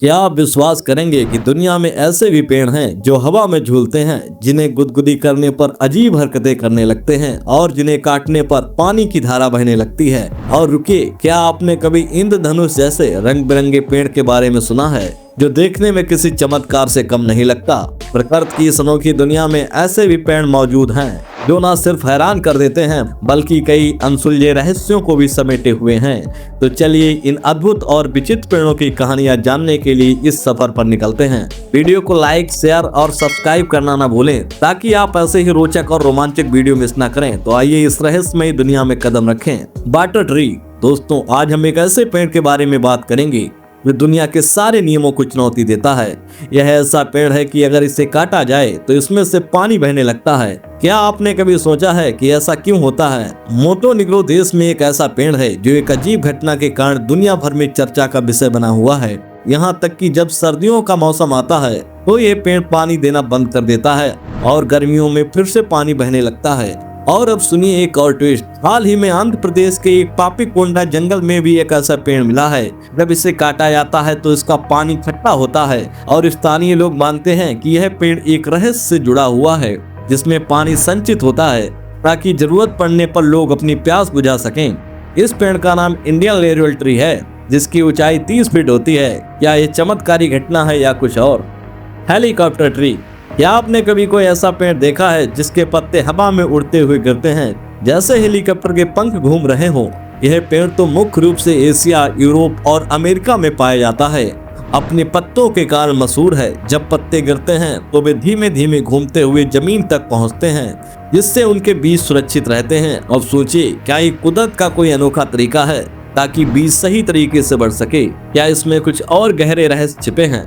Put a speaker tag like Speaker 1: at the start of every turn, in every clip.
Speaker 1: क्या आप विश्वास करेंगे कि दुनिया में ऐसे भी पेड़ हैं जो हवा में झूलते हैं, जिन्हें गुदगुदी करने पर अजीब हरकतें करने लगते हैं और जिन्हें काटने पर पानी की धारा बहने लगती है। और रुकिए, क्या आपने कभी इंद्रधनुष जैसे रंग बिरंगे पेड़ के बारे में सुना है, जो देखने में किसी चमत्कार से कम नहीं लगता। प्रकृति की इस अनोखी दुनिया में ऐसे भी पेड़ मौजूद हैं जो न सिर्फ हैरान कर देते हैं बल्कि कई अनसुलझे रहस्यों को भी समेटे हुए हैं। तो चलिए इन अद्भुत और विचित्र पेड़ों की कहानियां जानने के लिए इस सफर पर निकलते हैं। वीडियो को लाइक, शेयर और सब्सक्राइब करना ना भूलें, ताकि आप ऐसे ही रोचक और रोमांचक वीडियो मिस ना करें। तो आइए इस रहस्यमय दुनिया में कदम रखें। Water tree. दोस्तों, आज हम एक ऐसे पेड़ के बारे में बात करेंगे जो दुनिया के सारे नियमों को चुनौती देता है। यह ऐसा पेड़ है कि अगर इसे काटा जाए तो इसमें से पानी बहने लगता है। क्या आपने कभी सोचा है कि ऐसा क्यों होता है? मोंटेनेग्रो देश में एक ऐसा पेड़ है जो एक अजीब घटना के कारण दुनिया भर में चर्चा का विषय बना हुआ है। यहाँ तक कि जब सर्दियों का मौसम आता है तो ये पेड़ पानी देना बंद कर देता है और गर्मियों में फिर से पानी बहने लगता है। और अब सुनिए एक और ट्विस्ट। हाल ही में आंध्र प्रदेश के एक पापीकोंडा जंगल में भी एक ऐसा पेड़ मिला है। जब इसे काटा जाता है तो इसका पानी खट्टा होता है और स्थानीय लोग मानते हैं कि यह पेड़ एक रहस्य से जुड़ा हुआ है, जिसमें पानी संचित होता है ताकि जरूरत पड़ने पर लोग अपनी प्यास बुझा सकें। इस पेड़ का नाम इंडियन लेरेवल ट्री है, जिसकी ऊंचाई 30 फीट होती है। क्या ये चमत्कारी घटना है या कुछ और? Helicopter tree. क्या आपने कभी कोई ऐसा पेड़ देखा है जिसके पत्ते हवा में उड़ते हुए गिरते हैं, जैसे हेलीकॉप्टर के पंख घूम रहे हों? यह पेड़ तो मुख्य रूप से एशिया, यूरोप और अमेरिका में पाया जाता है। अपने पत्तों के कारण मशहूर है। जब पत्ते गिरते हैं तो वे धीमे धीमे घूमते हुए जमीन तक पहुंचते हैं, जिससे उनके बीज सुरक्षित रहते हैं। अब सोचिए, क्या ये कुदरत का कोई अनोखा तरीका है ताकि बीज सही तरीके से बढ़ सके? क्या इसमें कुछ और गहरे रहस्य छिपे हैं?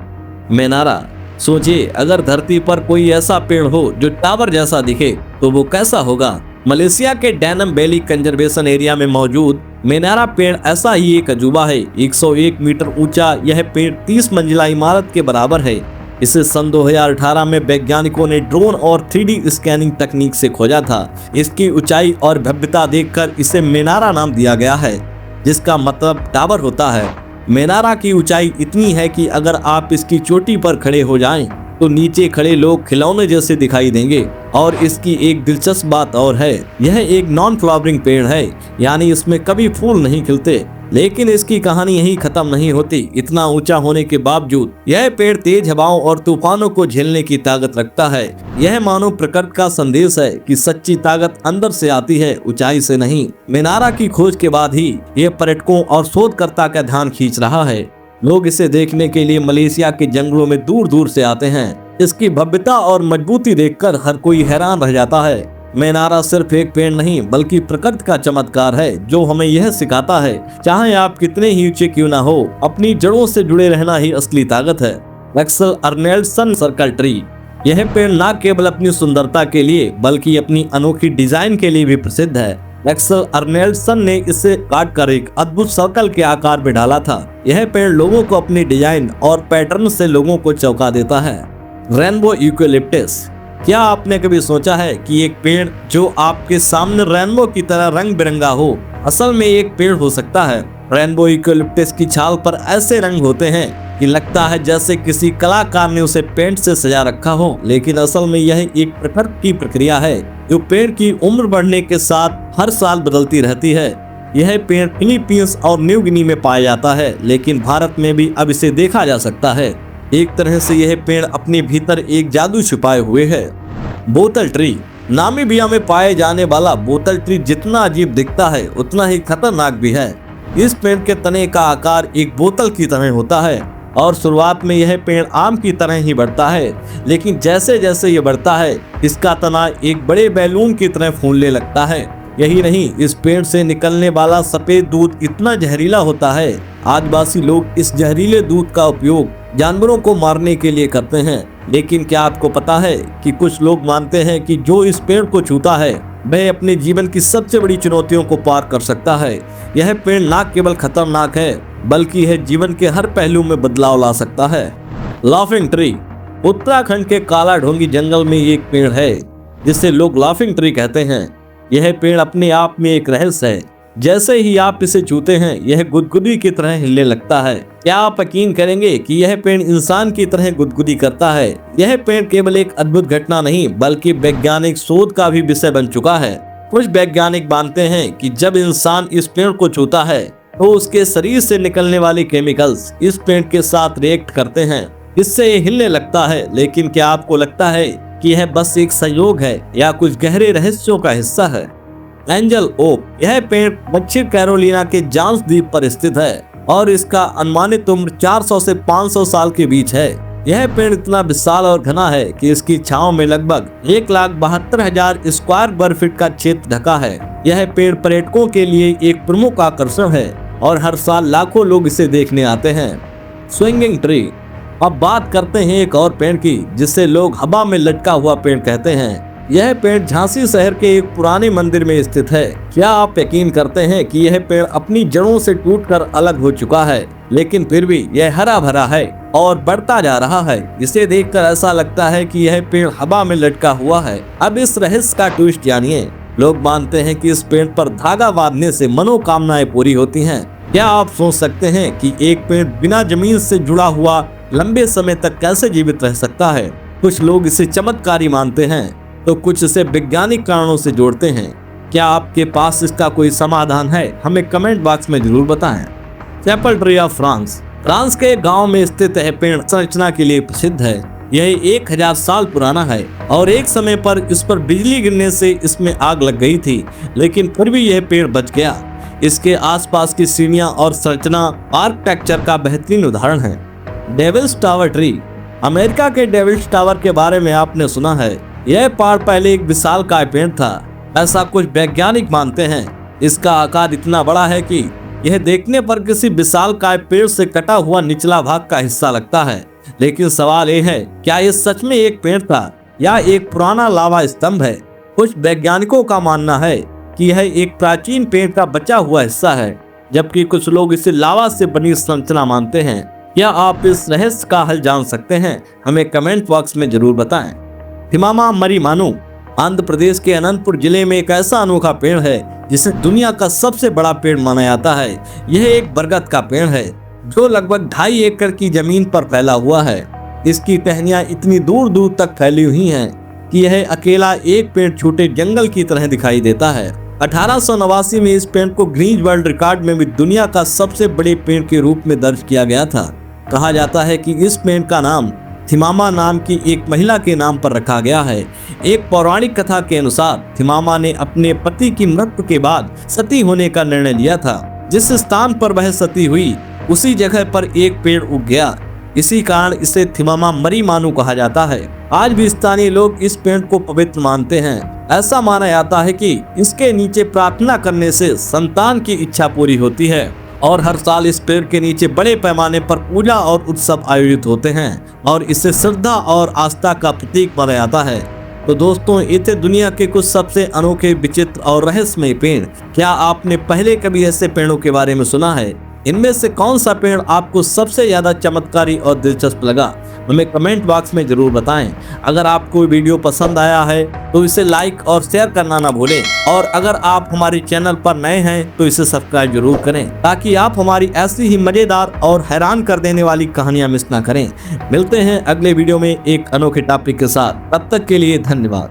Speaker 1: मेनारा। सोचिए, अगर धरती पर कोई ऐसा पेड़ हो जो टावर जैसा दिखे तो वो कैसा होगा? मलेशिया के डैनम वैली कंजर्वेशन एरिया में मौजूद मेनारा पेड़ ऐसा ही एक अजूबा है। 101 मीटर ऊंचा यह पेड़ 30 मंजिला इमारत के बराबर है। इसे सन 2018 में वैज्ञानिकों ने ड्रोन और 3D स्कैनिंग तकनीक से खोजा था। इसकी ऊंचाई और भव्यता देखकर इसे मेनारा नाम दिया गया है, जिसका मतलब टावर होता है। मेनारा की ऊंचाई इतनी है कि अगर आप इसकी चोटी पर खड़े हो जाएं, तो नीचे खड़े लोग खिलौने जैसे दिखाई देंगे। और इसकी एक दिलचस्प बात और है, यह एक नॉन फ्लावरिंग पेड़ है, यानी इसमें कभी फूल नहीं खिलते। लेकिन इसकी कहानी यही खत्म नहीं होती। इतना ऊंचा होने के बावजूद यह पेड़ तेज हवाओं और तूफानों को झेलने की ताकत रखता है। यह मानो प्रकृति का संदेश है कि सच्ची ताकत अंदर से आती है, ऊंचाई से नहीं। मेनारा की खोज के बाद ही यह पर्यटकों और शोधकर्ता का ध्यान खींच रहा है। लोग इसे देखने के लिए मलेशिया के जंगलों में दूर दूर से आते हैं। इसकी भव्यता और मजबूती देखकर हर कोई हैरान रह जाता है। मेनारा सिर्फ एक पेड़ नहीं बल्कि प्रकृति का चमत्कार है, जो हमें यह सिखाता है, चाहे आप कितने ही ऊंचे क्यों ना हो, अपनी जड़ों से जुड़े रहना ही असली ताकत है। रक्सल अर्नेल्सन सर्कल ट्री। यह पेड़ न केवल अपनी सुंदरता के लिए बल्कि अपनी अनोखी डिजाइन के लिए भी प्रसिद्ध है। रक्सल अर्नेल्सन ने इसे काटकर एक अद्भुत सर्कल के आकार में डाला था। यह पेड़ लोगों को अपनी डिजाइन और पैटर्न से लोगों को चौंका देता है। Rainbow eucalyptus. क्या आपने कभी सोचा है कि एक पेड़ जो आपके सामने रेनबो की तरह रंग बिरंगा हो, असल में एक पेड़ हो सकता है? रेनबो यूकेलिप्टस की छाल पर ऐसे रंग होते हैं कि लगता है जैसे किसी कलाकार ने उसे पेंट से सजा रखा हो, लेकिन असल में यह एक प्रकृति की प्रक्रिया है जो पेड़ की उम्र बढ़ने के साथ हर साल बदलती रहती है। यह पेड़ फिलीपींस और न्यू गिनी में पाया जाता है, लेकिन भारत में भी अब इसे देखा जा सकता है। एक तरह से यह पेड़ अपने भीतर एक जादू छुपाए हुए है। बोतल ट्री। नामीबिया में पाए जाने वाला बोतल ट्री जितना अजीब दिखता है उतना ही खतरनाक भी है। इस पेड़ के तने का आकार एक बोतल की तरह होता है और शुरुआत में यह पेड़ आम की तरह ही बढ़ता है, लेकिन जैसे जैसे ये बढ़ता है इसका तना एक बड़े बैलून की तरह फूलने लगता है। यही नहीं, इस पेड़ से निकलने वाला सफेद दूध इतना जहरीला होता है। आदिवासी लोग इस जहरीले दूध का उपयोग जानवरों को मारने के लिए करते हैं। लेकिन क्या आपको पता है कि कुछ लोग मानते हैं कि जो इस पेड़ को छूता है वह अपने जीवन की सबसे बड़ी चुनौतियों को पार कर सकता है। यह पेड़ न केवल खतरनाक है बल्कि यह जीवन के हर पहलू में बदलाव ला सकता है। Laughing tree. उत्तराखंड के काला ढोंगी जंगल में एक पेड़ है जिसे लोग लाफिंग ट्री कहते हैं। यह पेड़ अपने आप में एक रहस्य है। जैसे ही आप इसे छूते हैं यह गुदगुदी की तरह हिलने लगता है। क्या आप यकीन करेंगे कि यह पेड़ इंसान की तरह गुदगुदी करता है? यह पेड़ केवल एक अद्भुत घटना नहीं बल्कि वैज्ञानिक शोध का भी विषय बन चुका है। कुछ वैज्ञानिक मानते हैं कि जब इंसान इस पेड़ को छूता है तो उसके शरीर से निकलने वाले केमिकल्स इस पेड़ के साथ रिएक्ट करते हैं, इससे ये हिलने लगता है। लेकिन क्या आपको लगता है कि यह बस एक संयोग है या कुछ गहरे रहस्यों का हिस्सा है? एंजल ओक, यह पेड़ दक्षिण कैरोलिना के जांस द्वीप पर स्थित है और इसका अनुमानित उम्र 400 से 500 साल के बीच है। यह पेड़ इतना विशाल और घना है कि इसकी छांव में लगभग 1,72,000 स्क्वायर वर्ग फीट का क्षेत्र ढका है। यह पेड़ पर्यटकों के लिए एक प्रमुख आकर्षण है और हर साल लाखों लोग इसे देखने आते हैं। Swinging tree. अब बात करते हैं एक और पेड़ की जिसे लोग हवा में लटका हुआ पेड़ कहते हैं। यह पेड़ झांसी शहर के एक पुराने मंदिर में स्थित है। क्या आप यकीन करते हैं कि यह पेड़ अपनी जड़ों से टूटकर अलग हो चुका है, लेकिन फिर भी यह हरा भरा है और बढ़ता जा रहा है। इसे देखकर ऐसा लगता है कि यह पेड़ हवा में लटका हुआ है। अब इस रहस्य का ट्विस्ट जानिए। लोग मानते हैं कि इस पेड़ पर धागा बांधने से मनोकामनाएं पूरी होती हैं। क्या आप सोच सकते हैं कि एक पेड़ बिना जमीन से जुड़ा हुआ लंबे समय तक कैसे जीवित रह सकता है? कुछ लोग इसे चमत्कारी मानते हैं तो कुछ इसे वैज्ञानिक कारणों से जोड़ते हैं। क्या आपके पास इसका कोई समाधान है? हमें कमेंट बॉक्स में जरूर बताएं। Chapel tree of France. France के गांव में स्थित यह पेड़ संरचना के लिए प्रसिद्ध है। यह 1000 साल पुराना है और एक समय पर इस पर बिजली गिरने से इसमें आग लग गई थी, लेकिन फिर भी यह पेड़ बच गया। इसके आसपास की सीढ़ियां और संरचना आर्किटेक्चर का बेहतरीन उदाहरण है। Devils Tower tree. अमेरिका के डेविल्स टावर के बारे में आपने सुना है। यह पहाड़ पहले एक विशालकाय पेड़ था, ऐसा कुछ वैज्ञानिक मानते हैं। इसका आकार इतना बड़ा है कि यह देखने पर किसी विशालकाय पेड़ से कटा हुआ निचला भाग का हिस्सा लगता है। लेकिन सवाल यह है, क्या यह सच में एक पेड़ था या एक पुराना लावा स्तंभ है? कुछ वैज्ञानिकों का मानना है कि यह एक प्राचीन पेड़ का बचा हुआ हिस्सा है, जबकि कुछ लोग इसे लावा से बनी संरचना मानते हैं। क्या आप इस रहस्य का हल जान सकते हैं? हमें कमेंट बॉक्स में जरूर बताएं। थिमामा मरी मानू। आंध्र प्रदेश के अनंतपुर जिले में एक ऐसा अनोखा पेड़ है जिसे दुनिया का सबसे बड़ा पेड़ माना जाता है। यह एक बरगद का पेड़ है जो लगभग 2.5 एकड़ की जमीन पर फैला हुआ है। इसकी टहनियां इतनी दूर दूर तक फैली हुई हैं कि यह अकेला एक पेड़ छोटे जंगल की तरह दिखाई देता है। 1889 में इस पेड़ को गिनीज वर्ल्ड रिकॉर्ड में भी दुनिया का सबसे बड़े पेड़ के रूप में दर्ज किया गया था। कहा जाता है कि इस पेड़ का नाम थिमामा नाम की एक महिला के नाम पर रखा गया है। एक पौराणिक कथा के अनुसार थिमामा ने अपने पति की मृत्यु के बाद सती होने का निर्णय लिया था। जिस स्थान पर वह सती हुई उसी जगह पर एक पेड़ उग गया। इसी कारण इसे थिमामा मरी मानू कहा जाता है। आज भी स्थानीय लोग इस पेड़ को पवित्र मानते हैं। ऐसा माना जाता है कि इसके नीचे प्रार्थना करने से संतान की इच्छा पूरी होती है और हर साल इस पेड़ के नीचे बड़े पैमाने पर पूजा और उत्सव आयोजित होते हैं और इसे श्रद्धा और आस्था का प्रतीक माना जाता है। तो दोस्तों, ये थे दुनिया के कुछ सबसे अनोखे, विचित्र और रहस्यमय पेड़। क्या आपने पहले कभी ऐसे पेड़ों के बारे में सुना है? इनमें से कौन सा पेड़ आपको सबसे ज्यादा चमत्कारी और दिलचस्प लगा? हमें कमेंट बॉक्स में जरूर बताएं। अगर आपको वीडियो पसंद आया है तो इसे लाइक और शेयर करना ना भूलें और अगर आप हमारे चैनल पर नए हैं तो इसे सब्सक्राइब जरूर करें ताकि आप हमारी ऐसी ही मजेदार और हैरान कर देने वाली कहानियां मिस ना करें। मिलते हैं अगले वीडियो में एक अनोखे टॉपिक के साथ। तब तक के लिए धन्यवाद।